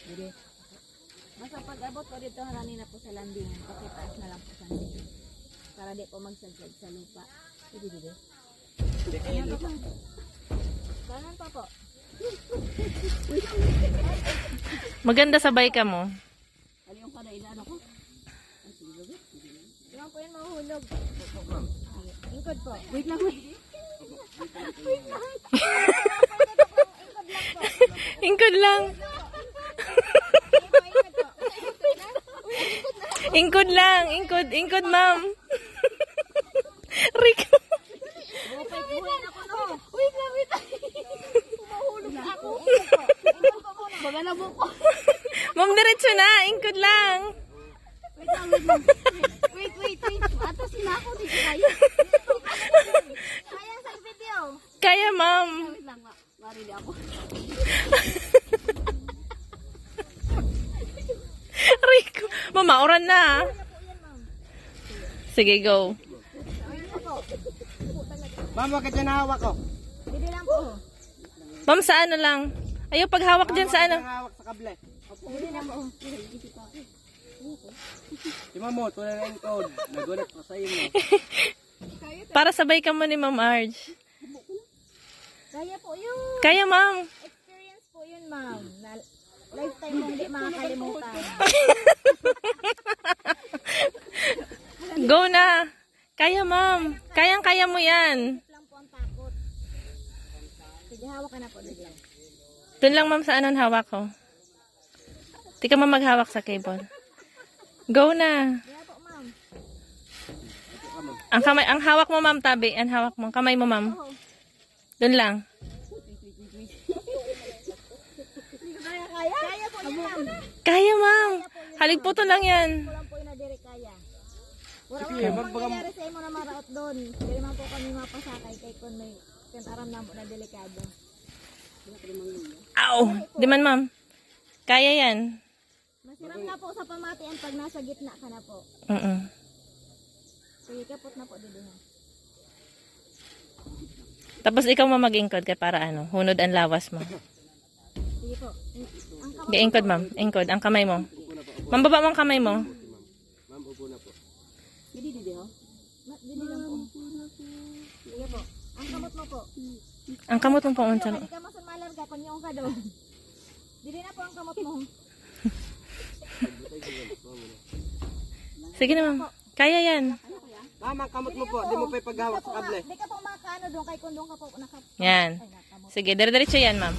Sige. Basta pag-abot ko dito harani na po sa landingan. Pakitaas na lang po sa landingan. Para di po magsaglag sa lupa. Sige, sige. Ayan po. Kanan pa po. Maganda sabay ka mo. Aliyong ka na inaano ko. Ilang po yun mahuhulog. Ingkod po. Wait lang, wait. Wait lang. Ingkod lang. Ingkod lang. Ingkod ma'am. Rico. Wait lang, wait lang. Mahulog na ako. Ingkod po muna. Bagala mo po. Ma'am, diretso na. Ingkod lang. Wait lang, wait lang. Wait. Atas sila ako. Di ko kaya. Kaya sa video. Kaya ma'am. Wait lang, marili ako. Rico. Mama, oran na. Sige, go. Ma'am, wag ka dyan hawak ko. Bili lang po. Ma'am, sa ano lang? Ayaw paghawak dyan sa ano. Hawak sa kable. Bili lang po. Si Mamo, tulad na yung code. Nagulat ko sa iyo. Para sabay ka mo ni Ma'am Arj. Kaya po yun. Kaya ma'am. Experience po yun, ma'am. Lifetime mo hindi makakalimutan. Go na. Kaya ma'am. Kayang-kaya mo yan. Lang po ang takot. Sige, hawak ka na po. Biglang. Doon lang ma'am sa anong hawak ko. Di ka ma'am maghawak sa cable. Go na. Kaya po, ma'am. Ang kamay, ang hawak mo ma'am tabi. Ang hawak mo. Kamay mo ma'am. Doon lang. Kaya po yun, ma'am. Kaya ma'am. Haligputo lang yan. Kulang po yun na dire kaya. Wala Sige, mo pang nangyari sa imo na maraot doon. Hindi man po kami mapasakay kay kung may aram na mo na delikado. Ow! Di man ma'am. Kaya yan. Masiram na po sa pamatian pag nasa gitna ka na po. Sige, kapot na po dito ha. Tapos ikaw mamag-ingkod ka para ano, hunod ang lawas mo. Sige po. Ang kamay Ingkod ma'am. Ingkod. Ang kamay mo. Ma'am, baba mo ang kamay mo. Ma'am, upo na po. didi ho. Didi lang po. Sige po. Ang kamot mo po. Ang kamot mo pang unsa. Hindi ka masamalab ka kung yung ka doon. Didi na po ang kamot mo. Sige na ma'am. Kaya yan. Ma'am, ang kamot mo po. Di mo pa ipaghawak sa kable. Hindi ka po makakaano doon kay kung doon ka po Yan. Sige, dire-diretso yan ma'am.